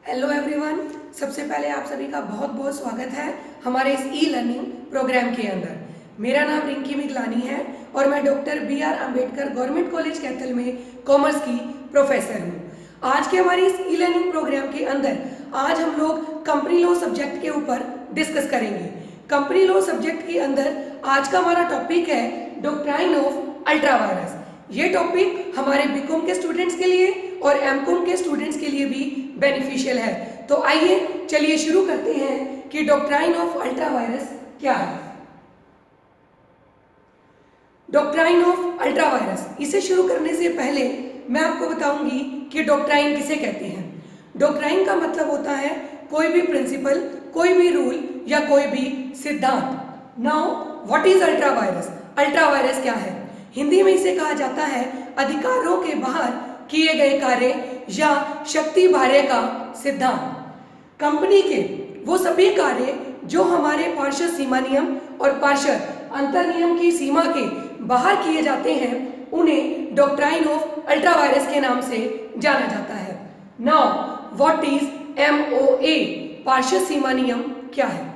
Hello everyone. सबसे पहले आप सभी का बहुत बहुत स्वागत है हमारे इस ई लर्निंग प्रोग्राम के अंदर। मेरा नाम रिंकी मिगलानी है और मैं doctor B.R. Ambedkar government college Kaithal में कॉमर्स की प्रोफेसर हूँ। आज के हमारे इस ई लर्निंग प्रोग्राम के अंदर आज हम लोग कंपनी लॉ सब्जेक्ट के ऊपर डिस्कस करेंगे। कंपनी लॉ सब्जेक्ट के अंदर आज का हमारा टॉपिक है डॉक्ट्राइन ऑफ अल्ट्रा वायरस। ये टॉपिक हमारे बीकॉम के स्टूडेंट्स के लिए और एमकॉम के स्टूडेंट्स के लिए भी बेनिफिशियल है। तो आइए चलिए शुरू करते हैं कि डॉक्ट्राइन ऑफ अल्ट्रा वायरस क्या है। डॉक्ट्राइन ऑफ अल्ट्रा वायरस, इसे शुरू करने से पहले मैं आपको बताऊंगी कि डॉक्ट्राइन किसे कहते हैं। डॉक्ट्राइन का मतलब होता है कोई भी प्रिंसिपल, कोई भी रूल या कोई भी सिद्धांत। Now what is ultra vires? Ultra vires क्या है? हिंदी में इसे कहा जाता है अधिकारों के बाहर किए गए कार्य या शक्ति बाह्य का सिद्धांत। कंपनी के वो सभी कार्य जो हमारे पार्षद सीमा नियम और पार्षद अंतर नियम की सीमा के बाहर किए जाते हैं उन्हें डॉक्ट्राइन ऑफ अल्ट्रा वायरस के नाम से जाना जाता है। Now what is MOA? पार्षद सीमा नियम क्या है?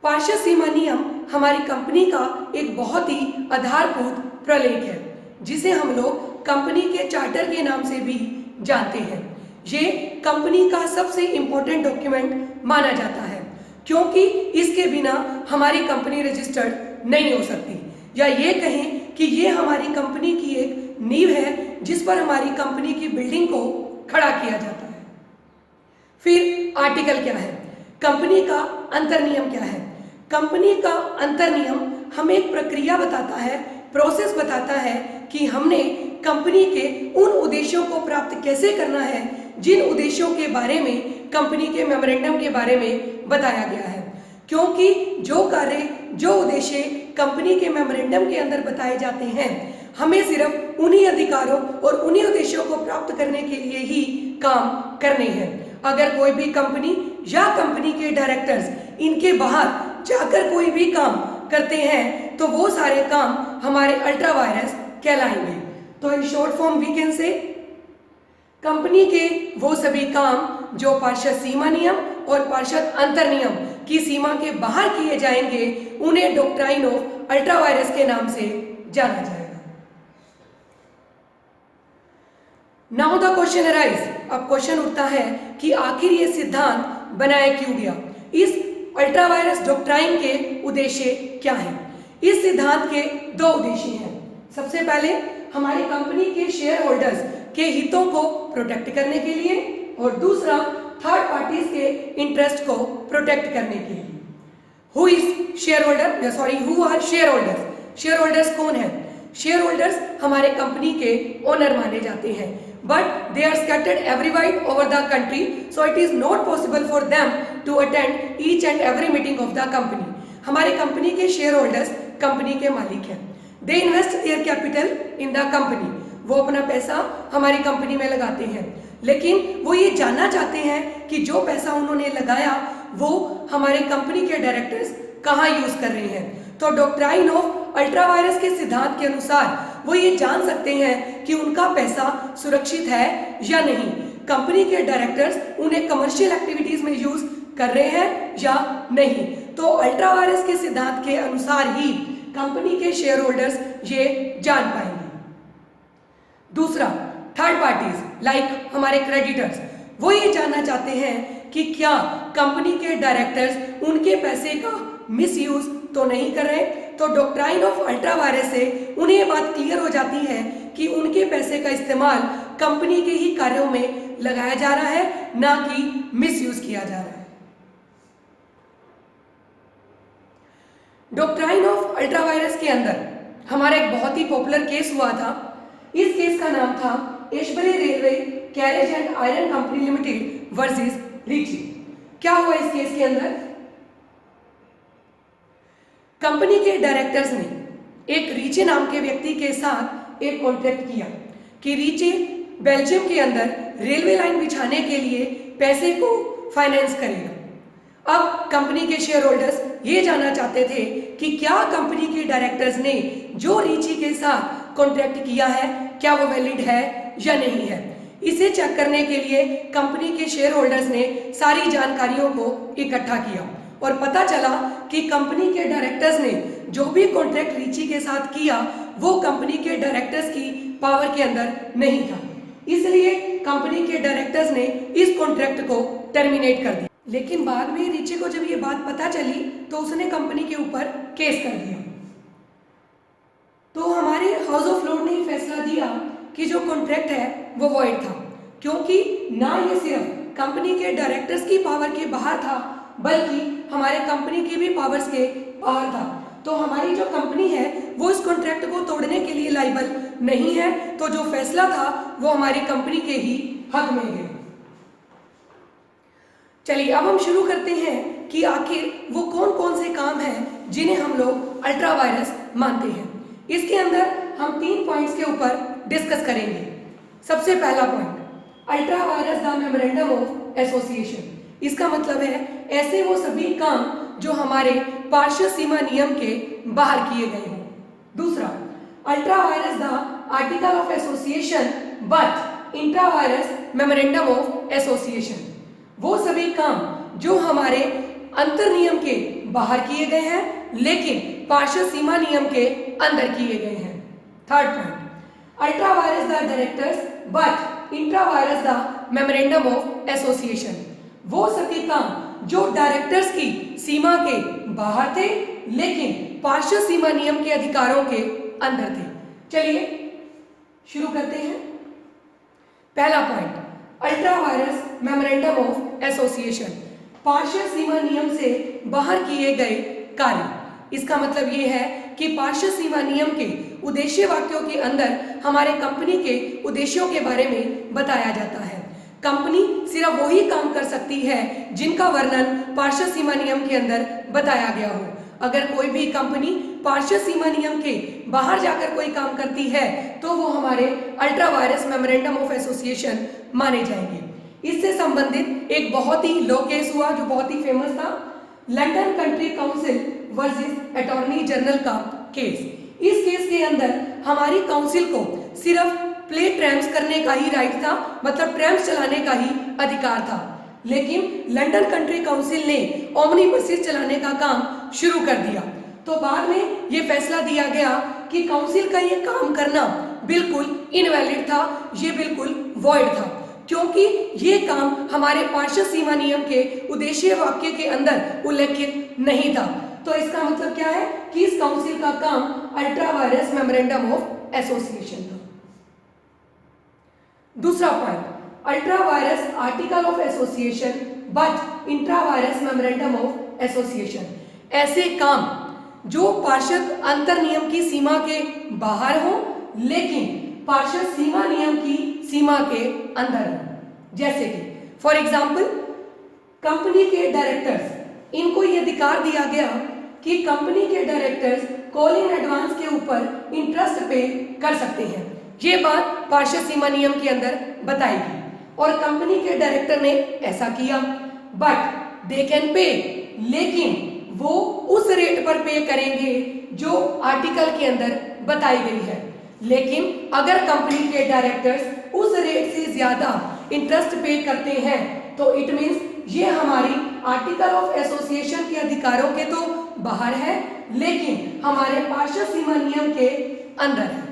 पार्षद सीमा नियम हमारी कंपनी का एक बहुत ही आधारभूत प्रलेख है जिसे हम लोग कंपनी के चार्टर के नाम से भी जानते हैं। ये कंपनी का सबसे इम्पोर्टेंट डॉक्यूमेंट माना जाता है क्योंकि इसके बिना हमारी कंपनी रजिस्टर्ड नहीं हो सकती, या ये कहें कि ये हमारी कंपनी की एक नींव है जिस पर हमारी कंपनी की बिल्डिंग को खड़ा किया जाता है। फिर आर्टिकल क्या है? कंपनी का अंतर नियम क्या है? कंपनी का अंतर नियम हमें एक प्रक्रिया बताता है, प्रोसेस बताता है कि हमने कंपनी के उन उद्देश्यों को प्राप्त कैसे करना है जिन उद्देश्यों के बारे में कंपनी के मेमोरेंडम के बारे में बताया गया है। क्योंकि जो कार्य, जो उद्देश्य कंपनी के मेमोरेंडम के अंदर बताए जाते हैं हमें सिर्फ उन्हीं अधिकारों और उन्हीं उद्देश्यों को प्राप्त करने के लिए ही काम करने हैं। अगर कोई भी कंपनी या कंपनी के डायरेक्टर्स इनके बाहर जाकर कोई भी काम करते हैं तो वो सारे काम हमारे अल्ट्रा वायरस कहलाएंगे। तो in short form we can say company के वो सभी काम जो पार्षद सीमा नियम और पार्षद अंतर नियम की सीमा के बाहर किए जाएंगे उन्हें डॉक्ट्राइन ऑफ अल्ट्रा वायरस के नाम से जाना जाएगा। नाउ द क्वेश्चन अराइज, अब क्वेश्चन उठता है कि आखिर ये सिद्धांत बनाया क्यों गया? इस अल्ट्रा वायरस डॉक्ट्राइन के उद्देश्य क्या है? इस सिद्धांत के दो उद्देश्य हैं। सबसे पहले हमारी कंपनी के शेयर होल्डर्स के हितों को प्रोटेक्ट करने के लिए और दूसरा थर्ड पार्टीज के इंटरेस्ट को प्रोटेक्ट करने के लिए। Who is share holder? Sorry, who are share holders? Share holders कौन है? शेयर होल्डर्स हमारे कंपनी के ओनर माने जाते हैं, but they are scattered everywhere over the country, so it is not possible for them to attend each and every meeting of the company. हमारे company के share holders company के मालिक हैं। They invest their capital in the company. वो अपना पैसा हमारी company में लगाते हैं, लेकिन वो ये जानना चाहते हैं कि जो पैसा उन्होंने लगाया वो हमारे कंपनी के डायरेक्टर्स कहाँ यूज कर रहे हैं। तो डॉक्ट्राइन ऑफ अल्ट्रा वायरस के सिद्धांत के अनुसार वो ये जान सकते हैं कि उनका पैसा सुरक्षित है या नहीं, कंपनी के डायरेक्टर्स उन्हें कमर्शियल एक्टिविटीज में यूज कर रहे हैं या नहीं। तो अल्ट्रा वायरस के सिद्धांत के अनुसार ही कंपनी के शेयर होल्डर्स ये जान पाएंगे। दूसरा, थर्ड पार्टीज लाइक हमारे क्रेडिटर्स, वो ये जानना चाहते हैं कि क्या कंपनी के डायरेक्टर्स उनके पैसे का मिसयूज तो नहीं कर रहे। तो डॉक्ट्राइन ऑफ अल्ट्रा वायरस से उन्हें ये बात क्लियर हो जाती है कि उनके पैसे का इस्तेमाल कंपनी के ही कार्यों में लगाया जा रहा है, ना कि मिसयूज किया जा रहा है। डॉक्ट्राइन ऑफ अल्ट्रा वायरस के अंदर हमारा एक बहुत ही पॉपुलर केस हुआ था। इस केस का नाम था Ashbury Railway Carriage and Iron Company Limited versus Riche. क्या हुआ इस केस के अंदर? कंपनी के डायरेक्टर्स ने एक रीचे नाम के व्यक्ति के साथ एक कॉन्ट्रैक्ट किया कि रीचे बेल्जियम के अंदर रेलवे लाइन बिछाने के लिए पैसे को फाइनेंस करेगा। अब कंपनी के शेयर होल्डर्स ये जानना चाहते थे कि क्या कंपनी के डायरेक्टर्स ने जो रीची के साथ कॉन्ट्रैक्ट किया है क्या वो वैलिड है या नहीं है। इसे चेक करने के लिए कंपनी के शेयर होल्डर्स ने सारी जानकारियों को इकट्ठा किया और पता चला कि कंपनी के डायरेक्टर्स ने जो भी कॉन्ट्रैक्ट रिची के साथ किया वो कंपनी के डायरेक्टर्स की पावर के अंदर नहीं था। इसलिए कंपनी के डायरेक्टर्स ने इस कॉन्ट्रैक्ट को टर्मिनेट कर दिया। लेकिन बाद में रिची को जब ये बात पता चली तो उसने कंपनी के ऊपर केस कर दिया। तो हमारे हाउस ऑफ लॉर्ड ने फैसला दिया कि जो कॉन्ट्रैक्ट है वो वॉइड था, क्योंकि ना ये सिर्फ कंपनी के डायरेक्टर्स की पावर के बाहर था बल्कि हमारे कंपनी की भी पावर्स के बाहर था। तो हमारी जो कंपनी है वो इस कॉन्ट्रैक्ट को तोड़ने के लिए लायबल नहीं है। तो जो फैसला था वो हमारी कंपनी के ही हक में है। चलिए अब हम शुरू करते हैं कि आखिर वो कौन कौन से काम हैं जिन्हें हम लोग अल्ट्रा वायरस मानते हैं। इसके अंदर हम 3 पॉइंट्स के ऊपर डिस्कस करेंगे। सबसे पहला point, ultra virus the memorandum of association. इसका मतलब है ऐसे वो सभी काम जो हमारे पार्शियल सीमा नियम के बाहर किए गए हों। दूसरा, ultra vires the article of association but intra virus memorandum of association. वो सभी काम जो हमारे अंतर नियम के बाहर किए गए हैं लेकिन पार्शियल सीमा नियम के अंदर किए गए हैं। Third point, ultra virus the directors but intra virus the memorandum of association. वो सभी काम जो डायरेक्टर्स की सीमा के बाहर थे लेकिन पार्शियल सीमा नियम के अधिकारों के अंदर थे। चलिए शुरू करते हैं। पहला point, ultra vires memorandum of association, partial सीमा नियम से बाहर किए गए कार्य। इसका मतलब ये है कि पार्शियल सीमा नियम के उद्देश्य वाक्यों के अंदर हमारे कंपनी के उद्देश्यों के बारे में बताया जाता है। कंपनी सिर्फ वही काम कर सकती है जिनका वर्णन पार्शियल सीमा नियम के अंदर बताया गया हो। अगर कोई भी कंपनी पार्शियल सीमा नियम के बाहर जाकर कोई काम करती है तो वो हमारे ultra vires memorandum of association माने जाएंगे। इससे संबंधित एक बहुत ही लो केस हुआ जो बहुत ही फेमस था, London country council versus attorney general का केस। इस केस के अंदर हमारी काउंसिल को सिर्फ प्ले ट्रैम्स करने का ही राइट था, मतलब ट्रैम्स चलाने का ही अधिकार था, लेकिन लंदन कंट्री काउंसिल ने ओमनी बसेस चलाने का काम शुरू कर दिया। तो बाद में ये फैसला दिया गया कि काउंसिल का ये काम करना बिल्कुल इनवैलिड था, ये बिल्कुल वॉइड था, क्योंकि ये काम हमारे पार्शियल सीमा नियम के उद्देश्य वाक्य के अंदर उल्लेखित नहीं था। तो इसका मतलब क्या है कि इस काउंसिल का काम ultra vires memorandum of association था। दूसरा point, ultra virus article of association but intra virus memorandum of association. ऐसे काम जो पार्शियल अंतर नियम की सीमा के बाहर हो लेकिन पार्शियल सीमा नियम की सीमा के अंदर हो। जैसे कि फॉर एग्जाम्पल कंपनी के डायरेक्टर्स, इनको ये अधिकार दिया गया कि कंपनी के डायरेक्टर्स कॉल इन एडवांस के ऊपर इंटरेस्ट पे कर सकते हैं। ये बात पार्शियल सीमा नियम के अंदर बताएगी और कंपनी के डायरेक्टर ने ऐसा किया, बट दे कैन पे, लेकिन वो उस रेट पर पे करेंगे जो आर्टिकल के अंदर बताई गई है। लेकिन अगर कंपनी के डायरेक्टर्स उस रेट से ज्यादा इंटरेस्ट पे करते हैं तो इट मींस ये हमारी आर्टिकल ऑफ एसोसिएशन के अधिकारों के तो बाहर है लेकिन हमारे पार्शियल सीमा नियम के अंदर है।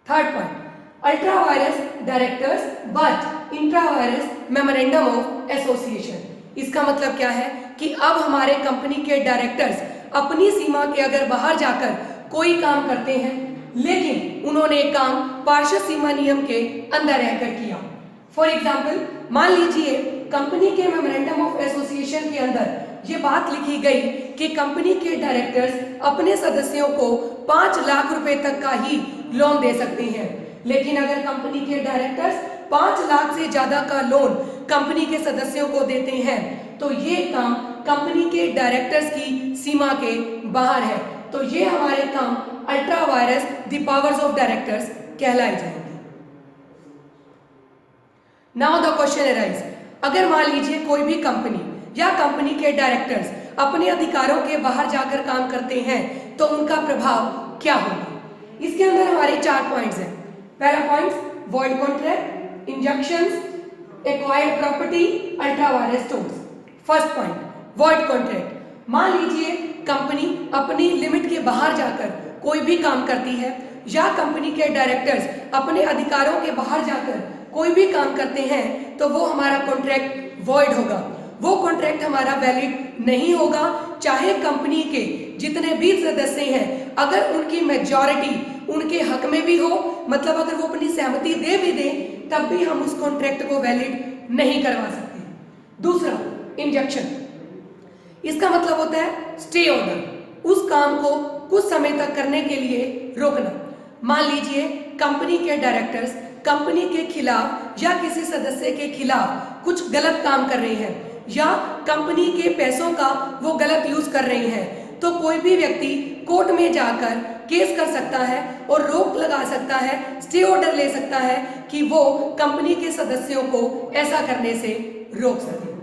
Third point, ultra virus directors but intra virus memorandum of association. इसका मतलब क्या है कि अब हमारे कंपनी के डायरेक्टर्स अपनी सीमा के अगर बाहर जाकर कोई काम करते हैं लेकिन उन्होंने काम पार्शियल सीमा नियम के अंदर रहकर किया। फॉर एग्जाम्पल मान लीजिए कंपनी के मेमोरेंडम ऑफ एसोसिएशन के अंदर ये बात लिखी गई कि कंपनी के डायरेक्टर्स अपने सदस्यों को 5 लाख रुपए तक का ही लोन दे सकते हैं, लेकिन अगर कंपनी के डायरेक्टर्स 5 लाख से ज्यादा का लोन कंपनी के सदस्यों को देते हैं तो ये काम कंपनी के डायरेक्टर्स की सीमा के बाहर है। तो ये हमारे काम ultra vires the powers of directors कहलाए जाएंगे। नाउ द क्वेश्चन अराइज, अगर मान लीजिए कोई भी कंपनी या कंपनी के डायरेक्टर्स अपने अधिकारों के बाहर जाकर काम करते हैं तो उनका प्रभाव क्या होगा। इसके अंदर हमारे 4 पॉइंट्स हैं। पहला point, void contract, injections, acquired property, ultra vires torts. First point, void contract. मान लीजिए कंपनी अपनी लिमिट के बाहर जाकर कोई भी काम करती है, या कंपनी के डायरेक्टर्स अपने अधिकारों के बाहर जाकर कोई भी काम करते हैं, तो वो हमारा कॉन्ट्रैक्ट वॉइड होगा। वो कॉन्ट्रैक्ट हमारा वैलिड नहीं होगा, चाहे कंपनी के जितने भी सदस्य हैं, अगर उनकी मेजॉरिटी उनके हक में भी हो, मतलब अगर वो अपनी सहमति दे भी दे, तब भी हम उस कॉन्ट्रैक्ट को वैलिड नहीं करवा सकते। दूसरा, इंजेक्शन। इसका मतलब होता है स्टे ऑर्डर, उस काम को कुछ समय तक करने के लिए रोकना। मान लीजिए कंपनी के डायरेक्टर्स कंपनी के खिलाफ या किसी सदस्य के खिलाफ कुछ गलत काम कर रहे हैं, या कंपनी के पैसों का वो गलत यूज कर रहे हैं, तो कोई भी व्यक्ति कोर्ट में जाकर केस कर सकता है और रोक लगा सकता है, स्टे ऑर्डर ले सकता है कि वो कंपनी के सदस्यों को ऐसा करने से रोक सके।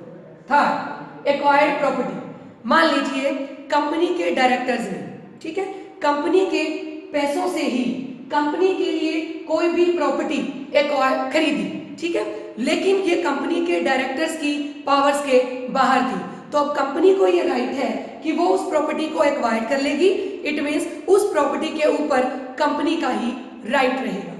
Third, acquired property. मान लीजिए कंपनी के डायरेक्टर्स ने, ठीक है, कंपनी के पैसों से ही कंपनी के लिए कोई भी प्रॉपर्टी एक्वायर खरीदी, ठीक है, लेकिन ये कंपनी के डायरेक्टर्स की पावर्स के बाहर थी, तो अब कंपनी को ये राइट है कि वो उस प्रॉपर्टी को एक्वायर कर लेगी। इट मीन्स उस प्रॉपर्टी के ऊपर कंपनी का ही राइट रहेगा।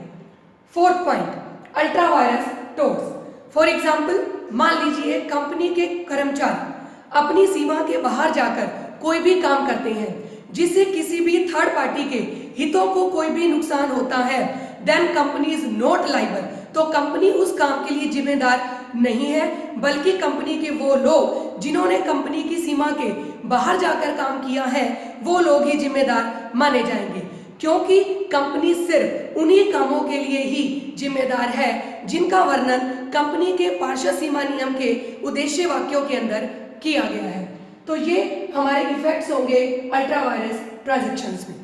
Fourth point, ultra vires torts. For example, मान लीजिए कंपनी के कर्मचारी अपनी सीमा के बाहर जाकर कोई भी काम करते हैं, जिससे किसी भी थर्ड पार्टी के हितों को कोई भी नुकसान होता है, then company is not liable. तो कंपनी उस काम के लिए जिम्मेदार नहीं है, बल्कि कंपनी के वो लोग जिन्होंने कंपनी की सीमा के बाहर जाकर काम किया है, वो लोग ही जिम्मेदार माने जाएंगे, क्योंकि कंपनी सिर्फ उन्हीं कामों के लिए ही जिम्मेदार है जिनका वर्णन कंपनी के पार्षद सीमा नियम के उद्देश्य वाक्यों के अंदर किया गया है। तो ये हमारे इफेक्ट्स होंगे अल्ट्रा वायरस ट्रांजैक्शंस में।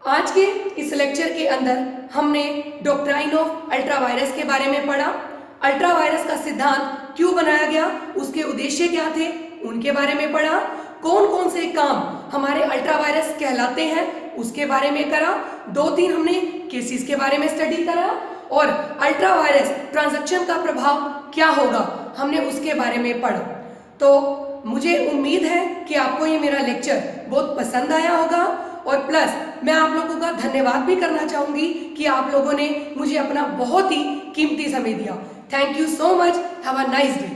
आज के इस लेक्चर के अंदर हमने डॉक्ट्राइन ऑफ अल्ट्रा वायरस के बारे में पढ़ा। अल्ट्रा वायरस का सिद्धांत क्यों बनाया गया, उसके उद्देश्य क्या थे, उनके बारे में पढ़ा। कौन कौन से काम हमारे अल्ट्रा वायरस कहलाते हैं, उसके बारे में करा। 2-3 हमने केसेस के बारे में स्टडी करा, और अल्ट्रा वायरस ट्रांजैक्शन का प्रभाव क्या होगा, हमने उसके बारे में पढ़ा। तो मुझे उम्मीद है कि आपको ये मेरा लेक्चर बहुत पसंद आया होगा, और प्लस मैं आप लोगों का धन्यवाद भी करना चाहूंगी कि आप लोगों ने मुझे अपना बहुत ही कीमती समय दिया। Thank you so much, have a nice day.